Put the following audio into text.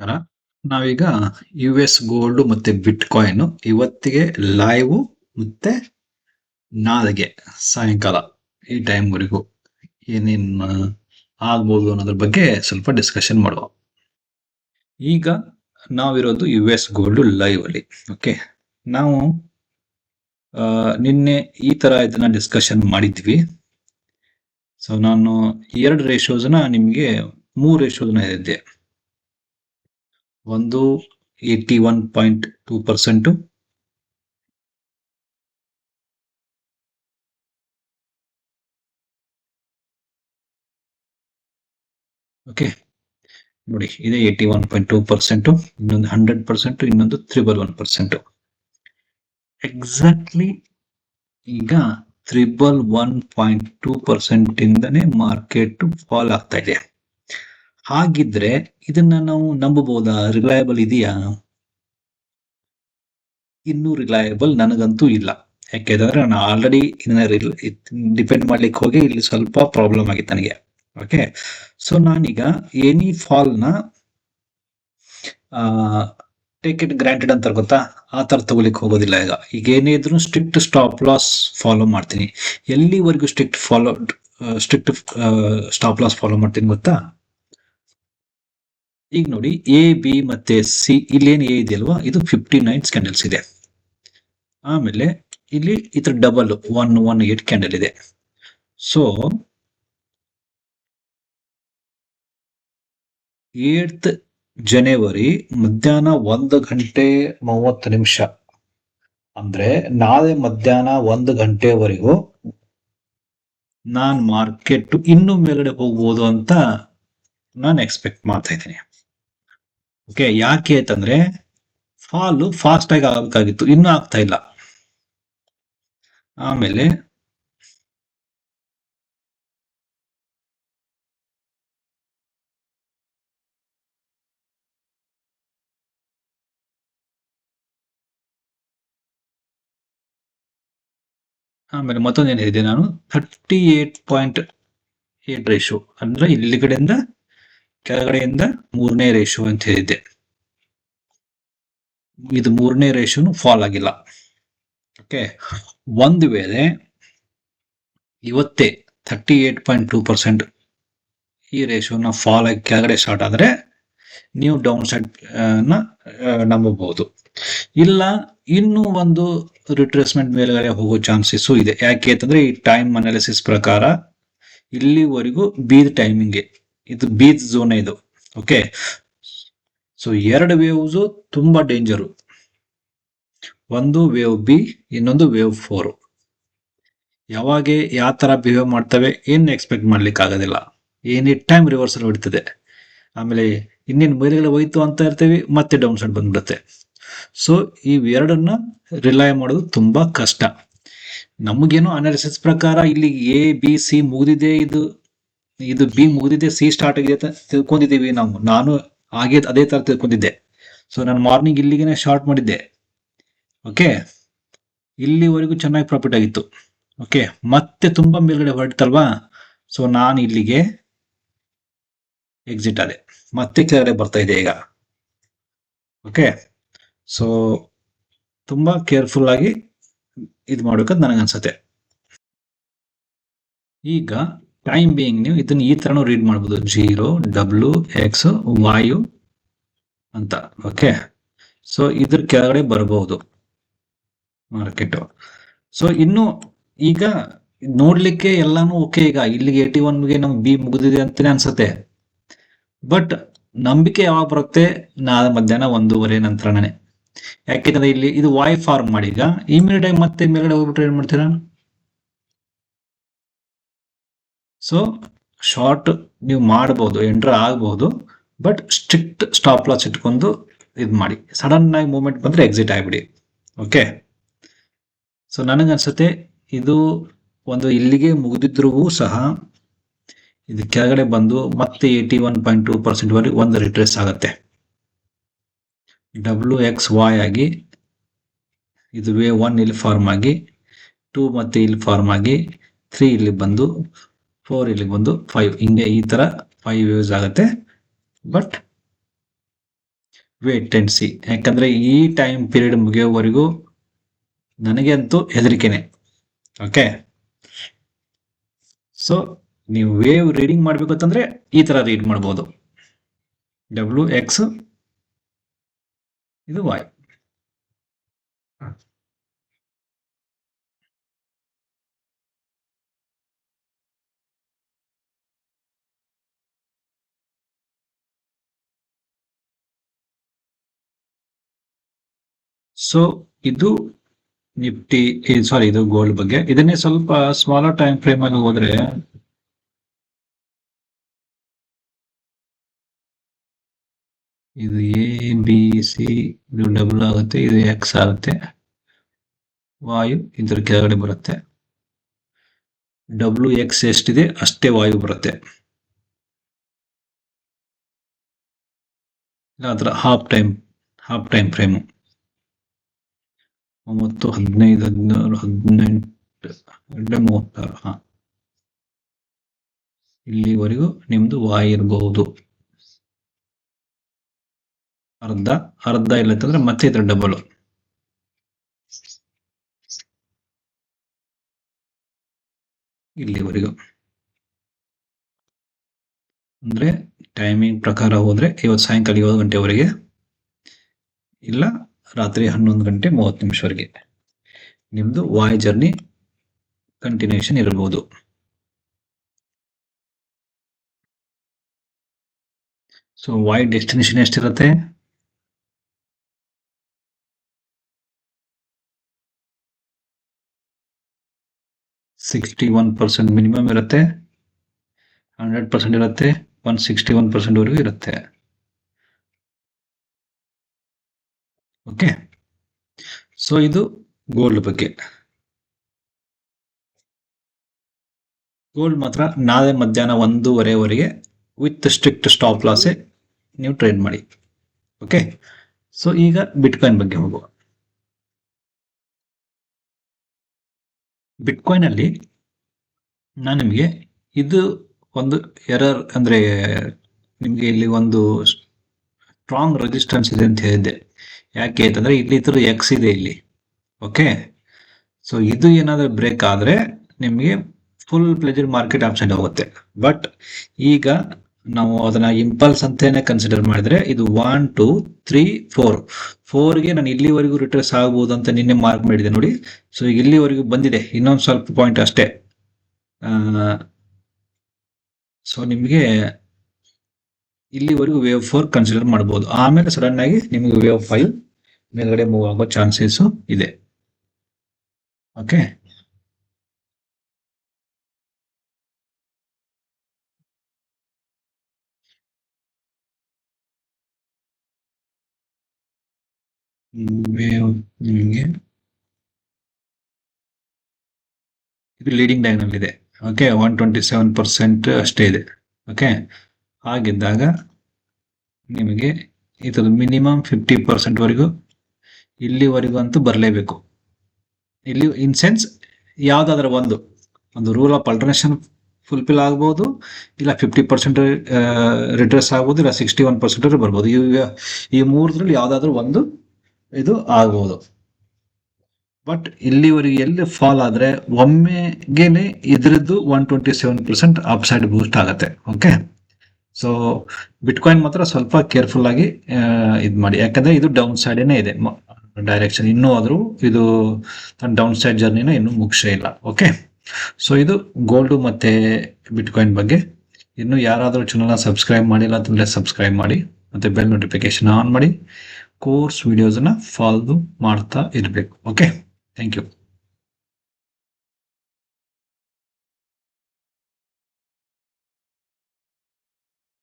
ನಮಸ್ಕಾರ. ನಾವೀಗ US gold ಮತ್ತೆ ಬಿಟ್ ಕಾಯಿನ್ ಇವತ್ತಿಗೆ ಲೈವ್ ಮತ್ತೆ ನಾಳೆಗೆ ಸಾಯಂಕಾಲ ಈ ಟೈಮ್ವರೆಗೂ ಏನೇನ್ ಆಗ್ಬೋದು ಅನ್ನೋದ್ರ ಬಗ್ಗೆ ಸ್ವಲ್ಪ ಡಿಸ್ಕಷನ್ ಮಾಡುವ. ಈಗ ನಾವಿರೋದು US ಗೋಲ್ಡ್ ಲೈವ್ ಅಲ್ಲಿ. ಓಕೆ, ನಾವು ನಿನ್ನೆ ಈ ತರ ಇದನ್ನ ಡಿಸ್ಕಷನ್ ಮಾಡಿದ್ವಿ. ಸೊ ನಾನು 2 ರೇಷಿಯೋಸ್ನ ನಿಮಗೆ 3 ರೇಷಿಯೋಸ್ನ ಹೇಳಿದ್ದೆ. ಒಂದು 81.2%, ಓಕೆ ನೋಡಿ, ಇದೆ 81.2%, ಇನ್ನೊಂದು 100%, ಇನ್ನೊಂದು 111%. ಎಕ್ಸಾಕ್ಟ್ಲಿ ಈಗ 111.2% ಇಂದನೇ ಮಾರ್ಕೆಟ್ ಫಾಲ್ ಆಗ್ತಾ ಇದೆ. ಹಾಗಿದ್ರೆ ಇದನ್ನ ನಾವು ನಂಬಬಹುದಾ? ರಿಲಯಬಲ್ ಇದೆಯಾ? ಇನ್ನೂ ರಿಲಯಬಲ್ ನನಗಂತೂ ಇಲ್ಲ. ಯಾಕೆಂದ್ರೆ ನಾನು ಆಲ್ರೆಡಿ ಡಿಪೆಂಡ್ ಮಾಡ್ಲಿಕ್ಕೆ ಹೋಗಿ ಇಲ್ಲಿ ಸ್ವಲ್ಪ ಪ್ರಾಬ್ಲಮ್ ಆಗಿತ್ತು ನನಗೆ. ಓಕೆ, ಸೊ ನಾನೀಗ ಎನಿ ಫಾಲ್ ನ ಟೇಕ್ ಇಟ್ ಗ್ರಾಂಟೆಡ್ ಅಂತಾರೆ ಗೊತ್ತಾ, ಆ ತರ ತಗೊಲಿಕ್ಕೆ ಹೋಗೋದಿಲ್ಲ. ಈಗ ಏನೇ ಇದ್ರು ಸ್ಟ್ರಿಕ್ಟ್ ಸ್ಟಾಪ್ ಲಾಸ್ ಫಾಲೋ ಮಾಡ್ತೀನಿ. ಎಲ್ಲಿವರೆಗೂ ಸ್ಟ್ರಿಕ್ಟ್ ಸ್ಟಾಪ್ ಲಾಸ್ ಫಾಲೋ ಮಾಡ್ತೀನಿ ಗೊತ್ತಾ? ಈಗ ನೋಡಿ, ಎ ಬಿ ಮತ್ತೆ ಸಿ, ಇಲ್ಲೇನು ಎ ಇದೆಯಲ್ವಾ, ಇದು 59 ಕ್ಯಾಂಡಲ್ಸ್ ಇದೆ. ಆಮೇಲೆ ಇಲ್ಲಿ ಇದ್ರ ಡಬಲ್ 118 ಕ್ಯಾಂಡಲ್ ಇದೆ. ಸೊ 8th ಜನವರಿ ಮಧ್ಯಾಹ್ನ 1:30 ಅಂದ್ರೆ ನಾಳೆ ಮಧ್ಯಾಹ್ನ 1 ಗಂಟೆವರೆಗೂ ನಾನ್ ಮಾರ್ಕೆಟ್ ಇನ್ನೂ ಮೇಲ್ಗಡೆ ಹೋಗ್ಬೋದು ಅಂತ ನಾನು ಎಕ್ಸ್ಪೆಕ್ಟ್ ಮಾಡ್ತಾ ಇದ್ದೀನಿ. ಓಕೆ, ಯಾಕೆ ಅಂತಂದ್ರೆ ಫಾಲ್ ಫಾಸ್ಟ್ ಆಗಿ ಆಗಬೇಕಾಗಿತ್ತು, ಇನ್ನೂ ಆಗ್ತಾ ಇಲ್ಲ. ಆಮೇಲೆ ಮತ್ತೊಂದು ಏನ್ ಹೇಳಿದೆ ನಾನು, 38.8 ರೇಷಿಯೋ ಅಂದ್ರೆ ಇಲ್ಲಿ ಕಡೆಯಿಂದ ಕೆಳಗಡೆಯಿಂದ 3ನೇ ರೇಷಿಯೋ ಅಂತ ಹೇಳಿದ್ದೆ. ಇದು 3ನೇ ರೇಷಿಯೋನು ಫಾಲ್ ಆಗಿಲ್ಲ. ಓಕೆ, ಒಂದು ವೇಳೆ ಇವತ್ತೇ 38.2% ಈ ರೇಷಿಯೋನ ಫಾಲ್ ಆಗಿ ಕೆಳಗಡೆ ಸ್ಟಾರ್ಟ್ ಆದ್ರೆ ನೀವು ಡೌನ್ ಸೈಡ್ ನ ನಂಬಬಹುದು. ಇಲ್ಲ, ಇನ್ನೂ ಒಂದು ರಿಟ್ರೇಸ್ಮೆಂಟ್ ಮೇಲ್ಗಡೆ ಹೋಗೋ ಚಾನ್ಸಸ್ ಇದೆ. ಯಾಕೆ ಅಂತಂದ್ರೆ ಈ ಟೈಮ್ ಅನಾಲಿಸಿಸ್ ಪ್ರಕಾರ ಇಲ್ಲಿವರೆಗೂ ಬೀದ್ ಟೈಮಿಂಗ್, ಇದು ಬೀದ್ ಝೋನ್ ಇದು. ಓಕೆ, ಸೊ 2 ವೇವ್ಸ್ ತುಂಬಾ ಡೇಂಜರು. ಒಂದು ವೇವ್ ಬಿ, ಇನ್ನೊಂದು ವೇವ್ 4. ಯಾವಾಗ ಯಾವ ತರ ಬಿಹೇವ್ ಮಾಡ್ತವೆ ಏನು ಎಕ್ಸ್ಪೆಕ್ಟ್ ಮಾಡ್ಲಿಕ್ಕೆ ಆಗೋದಿಲ್ಲ. ಎನಿ ಟೈಮ್ ರಿವರ್ಸಲ್ ಹೊಡಿತದೆ. ಆಮೇಲೆ ಇನ್ನೇನು ಮೇಲ್ಗಡೆ ಹೋಯ್ತು ಅಂತ ಇರ್ತೀವಿ, ಮತ್ತೆ ಡೌನ್ ಸೈಡ್ ಬಂದ್ಬಿಡುತ್ತೆ. ಸೊ ಇವೆರಡನ್ನ ರಿಲೈ ಮಾಡೋದು ತುಂಬಾ ಕಷ್ಟ. ನಮಗೇನೋ ಅನಾಲಿಸಿಸ್ ಪ್ರಕಾರ ಇಲ್ಲಿ ಎ ಬಿ ಸಿ ಮುಗಿದಿದೆ, ಇದು ಬಿ ಮುಗಿದಿದೆ, ಸಿ ಸ್ಟಾರ್ಟ್ ಆಗಿದೆ ಅಂತ ತಿಳ್ಕೊಂಡಿದ್ದೀವಿ ನಾವು. ನಾನು ಹಾಗೆ ಅದೇ ತರ ತಿಳ್ಕೊಂಡಿದ್ದೆ. ಸೊ ನಾನು ಮಾರ್ನಿಂಗ್ ಇಲ್ಲಿಗೆ ಶಾರ್ಟ್ ಮಾಡಿದ್ದೆ. ಓಕೆ, ಇಲ್ಲಿವರೆಗೂ ಚೆನ್ನಾಗಿ ಪ್ರಾಫಿಟ್ ಆಗಿತ್ತು. ಓಕೆ, ಮತ್ತೆ ತುಂಬಾ ಮೇಲ್ಗಡೆ ಹೊರಟಲ್ವಾ, ಸೊ ನಾನು ಇಲ್ಲಿಗೆ ಎಕ್ಸಿಟ್ ಆದೆ. ಮತ್ತೆ ಕೆಳಗಡೆ ಬರ್ತಾ ಇದೆ ಈಗ. ಓಕೆ, ಸೊ ತುಂಬಾ ಕೇರ್ಫುಲ್ ಆಗಿ ಇದು ಮಾಡ್ಬೇಕಂತ ನನಗನ್ಸತ್ತೆ. ಈಗ ಟೈಮ್ ಬೀಯಿಂಗ್ ನೀವು ಇದನ್ನ ಈ ತರನು ರೀಡ್ ಮಾಡ್ಬೋದು, 0 WX Y ಅಂತ. ಓಕೆ, ಸೊ ಇದ್ರ ಕೆಳಗಡೆ ಬರಬಹುದು ಮಾರ್ಕೆಟ್. ಸೊ ಇನ್ನು ಈಗ ನೋಡ್ಲಿಕ್ಕೆ ಎಲ್ಲಾನು ಓಕೆ. ಈಗ ಇಲ್ಲಿಗೆ 81ಗೆ ನಮ್ಗೆ ಬಿ ಮುಗಿದಿದೆ ಅಂತಾನೆ ಅನ್ಸತ್ತೆ. ಬಟ್ ನಂಬಿಕೆ ಯಾವಾಗ ಬರುತ್ತೆ? ನಾಳೆ ಮಧ್ಯಾಹ್ನ 1:30 ನಂತರನೇ. ಯಾಕೆಂದ್ರೆ ಇಲ್ಲಿ ಇದು ವಾಯ್ ಫಾರ್ಮ್ ಮಾಡಿ ಈಗ ಇಮಿಡಿಯೇಟ್ ಆಗಿ ಮತ್ತೆ ಮೇಲ್ಗಡೆ ಹೋಗ್ಬಿಟ್ರೆ ಏನ್ ಮಾಡ್ತೀರಾ? ಸೊ ಶಾರ್ಟ್ ನೀವು ಮಾಡಬಹುದು, ಎಂಟರ್ ಆಗಬಹುದು, ಬಟ್ ಸ್ಟ್ರಿಕ್ಟ್ ಸ್ಟಾಪ್ ಲಾಸ್ ಇಟ್ಕೊಂಡು ಇದು ಮಾಡಿ. ಸಡನ್ ಆಗಿ ಮೂವ್ಮೆಂಟ್ ಬಂದ್ರೆ ಎಕ್ಸಿಟ್ ಆಗಿಬಿಡಿ. ಓಕೆ, ಸೊ ನನಗನ್ಸುತ್ತೆ ಇದು ಒಂದು ಇಲ್ಲಿಗೆ ಮುಗಿದಿದ್ರೂ ಸಹ ಇದು ಕೆಳಗಡೆ ಬಂದು ಮತ್ತೆ 81.2% ವರೆಗೆ ಒಂದು ರಿಟ್ರೇಸ್ ಆಗುತ್ತೆ. WXY ಆಗಿ ಇದು ವೇವ್ 1 ಇಲ್ಲಿ ಫಾರ್ಮ್ ಆಗಿ, 2 ಮತ್ತೆ ಇಲ್ಲಿ ಫಾರ್ಮ್ ಆಗಿ, 3 ಇಲ್ಲಿ ಬಂದು, 4 ಇಲ್ಲಿ ಬಂದು, 5 ಹಿಂಗೆ ಈ ತರ 5 ವೇವ್ಸ್ ಆಗುತ್ತೆ. But wait and see. ಯಾಕಂದ್ರೆ ಈ ಟೈಮ್ ಪೀರಿಯಡ್ ಮುಗಿಯೋವರೆಗೂ ನನಗೆ ಅಂತೂ ಹೆದರಿಕೆನೆ. ಓಕೆ, ಸೊ ನೀವು ವೇವ್ ರೀಡಿಂಗ್ ಮಾಡ್ಬೇಕು ಅಂತಂದ್ರೆ ಈ ತರ ರೀಡ್ ಮಾಡ್ಬೋದು. WX ಇದು Y. ಸೊ ಇದು ನಿಫ್ಟಿ, ಸಾರಿ ಇದು ಗೋಲ್ಡ್ ಬಗ್ಗೆ. ಇದನ್ನೇ ಸ್ವಲ್ಪ ಸ್ಮಾಲರ್ ಟೈಮ್ ಫ್ರೇಮ್ ಅಲ್ಲಿ ಹೋದ್ರೆ ಇದು ABC, ಇದು ಡಬಲ್ ಆಗುತ್ತೆ, ಇದು X ಆಗುತ್ತೆ, ವಾಯು ಇದ್ರ ಕೆಳಗಡೆ ಬರುತ್ತೆ. WX ಎಷ್ಟಿದೆ ಅಷ್ಟೇ ವಾಯು ಬರುತ್ತೆ. ಅದರ ಹಾಫ್ ಟೈಮ್ ಫ್ರೇಮು 9, 15, 16, 18, 36. ಇಲ್ಲಿವರೆಗೂ ನಿಮ್ದು ವಾಯು ಇರಬಹುದು. ಅರ್ಧ ಇಲ್ಲ ಅಂತಂದ್ರೆ ಮತ್ತೆ ಇದ್ರ ಡಬಲ್. ಇಲ್ಲಿವರೆಗೂ ಅಂದ್ರೆ ಟೈಮಿಂಗ್ ಪ್ರಕಾರ ಹೋದ್ರೆ ಇವತ್ತು ಸಾಯಂಕಾಲ 7 ಗಂಟೆವರೆಗೆ, ಇಲ್ಲ ರಾತ್ರಿ 11 ಗಂಟೆ 30 ನಿಮಿಷವರೆಗೆ ನಿಮ್ದು ವಾಯು ಜರ್ನಿ ಕಂಟಿನ್ಯೂಷನ್ ಇರಬಹುದು. ಸೊ ವಾಯು ಡೆಸ್ಟಿನೇಷನ್ ಎಷ್ಟಿರುತ್ತೆ? 61% ಮಿನಿಮಮ್ ಇರುತ್ತೆ, 100% ಇರುತ್ತೆ, 161% ವರೆಗೂ ಇರುತ್ತೆ. ಓಕೆ, ಸೊ ಇದು ಗೋಲ್ಡ್ ಬಗ್ಗೆ. ಗೋಲ್ಡ್ ಮಾತ್ರ ನಾಳೆ ಮಧ್ಯಾಹ್ನ 1:30ವರೆಗೆ ವಿತ್ ಸ್ಟ್ರಿಕ್ಟ್ ಸ್ಟಾಪ್ ಲಾಸ್ ನೀವು ಟ್ರೇಡ್ ಮಾಡಿ. ಓಕೆ, ಸೊ ಈಗ ಬಿಟ್ಕಾಯಿನ್ ಬಗ್ಗೆ ಹೋಗುವ. ಬಿಟ್ಕಾಯಿನ್ ಅಲ್ಲಿ ನಾನು ನಿಮಗೆ ಇದು ಒಂದು ಎರರ್ ಅಂದ್ರೆ ನಿಮಗೆ ಇಲ್ಲಿ ಒಂದು ಸ್ಟ್ರಾಂಗ್ ರೆಸಿಸ್ಟೆನ್ಸ್ ಇದೆ ಅಂತ ಹೇಳಿದ್ದೆ. ಯಾಕೆ ಅಂತಂದ್ರೆ ಇಲ್ಲಿ ಇತರ X ಇದೆ ಇಲ್ಲಿ. ಓಕೆ, ಸೊ ಇದು ಏನಾದರೂ ಬ್ರೇಕ್ ಆದ್ರೆ ನಿಮಗೆ full pleasure market up side ಹೋಗುತ್ತೆ. ಬಟ್ ಈಗ ನಾವು ಅದನ್ನ ಇಂಪಲ್ಸ್ ಅಂತಾನೆ ಕನ್ಸಿಡರ್ ಮಾಡಿದ್ರೆ ಇದು 1, 2, 3, 4ಗೆ ನಾನು ಇಲ್ಲಿವರೆಗೂ ರಿಟ್ರೇಸ್ ಆಗಬಹುದು ಅಂತ ನಿನ್ನೆ ಮಾರ್ಕ್ ಮಾಡಿದೆ ನೋಡಿ. ಸೊ ಈಗ ಇಲ್ಲಿವರೆಗೂ ಬಂದಿದೆ, ಇನ್ನೊಂದು ಸ್ವಲ್ಪ ಪಾಯಿಂಟ್ ಅಷ್ಟೇ. ಸೊ ನಿಮಗೆ ಇಲ್ಲಿವರೆಗೂ ವೇವ್ 4 ಕನ್ಸಿಡರ್ ಮಾಡಬಹುದು. ಆಮೇಲೆ ಸಡನ್ ಆಗಿ ನಿಮಗೆ ವೇವ್ 5 ಮೇಲ್ಗಡೆ ಮೂವ್ ಆಗೋ ಚಾನ್ಸಸ್ ಇದೆ. ಓಕೆ, ವೇವ್ ನಿಮಗೆ ಇದು ಲೀಡಿಂಗ್ ಡೈಗ್ನಲ್ ಇದೆ. ಓಕೆ, 127% ಅಷ್ಟೇ ಇದೆ. ಓಕೆ, ಹಾಗಿದ್ದಾಗ ನಿಮಗೆ ಇದು ಮಿನಿಮಮ್ 50% ವರೆಗೂ ಇಲ್ಲಿವರೆಗೂ ಅಂತೂ ಬರಲೇಬೇಕು. ಇಲ್ಲಿ ಇನ್ ಸೆನ್ಸ್ ಯಾವ್ದಾದ್ರ ಒಂದು ರೂಲ್ ಆಫ್ ಅಲ್ಟರ್ನೇಷನ್ ಫುಲ್ಫಿಲ್ ಆಗ್ಬೋದು, ಇಲ್ಲ 50% ರಿಟ್ರೆಸ್ ಆಗ್ಬೋದು, ಇಲ್ಲ 61% ಬರ್ಬೋದು. ಈ ಮೂರರಲ್ಲಿ ಯಾವ್ದಾದ್ರು ಒಂದು ಇದು ಆಗ್ಬೋದು. ಬಟ್ ಇಲ್ಲಿವರೆಗೆ ಎಲ್ಲಿ ಫಾಲ್ ಆದ್ರೆ ಒಮ್ಮೆಗೆನೆ ಇದ್ರದ್ದು 127% ಅಪ್ ಸೈಡ್ ಬೂಸ್ಟ್ ಆಗುತ್ತೆ. ಓಕೆ, ಸೊ ಬಿಟ್ಕಾಯಿನ್ ಮಾತ್ರ ಸ್ವಲ್ಪ ಕೇರ್ಫುಲ್ ಆಗಿ ಇದು ಮಾಡಿ, ಯಾಕಂದ್ರೆ ಇದು ಡೌನ್ ಸೈಡೇನೆ ಇದೆ ಡೈರೆಕ್ಷನ್. ಇನ್ನೂ ಆದ್ರೂ ಇದು ಡೌನ್ ಸೈಡ್ ಜರ್ನಿನ ಇನ್ನೂ ಮುಗಿಸೇ ಇಲ್ಲ. ಓಕೆ, ಸೊ ಇದು ಗೋಲ್ಡ್ ಮತ್ತೆ ಬಿಟ್ಕಾಯಿನ್ ಬಗ್ಗೆ. ಇನ್ನು ಯಾರಾದರೂ ಚಾನಲ್ನ ಸಬ್ಸ್ಕ್ರೈಬ್ ಮಾಡಿಲ್ಲ ಅಂತಂದ್ರೆ ಸಬ್ಸ್ಕ್ರೈಬ್ ಮಾಡಿ, ಮತ್ತೆ ಬೆಲ್ ನೋಟಿಫಿಕೇಶನ್ ಆನ್ ಮಾಡಿ. ಕೋರ್ಸ್ ವಿಡಿಯೋಸ್ನ ಫಾಲೋ ಮಾಡ್ತಾ ಇರಬೇಕು. Okay, thank you.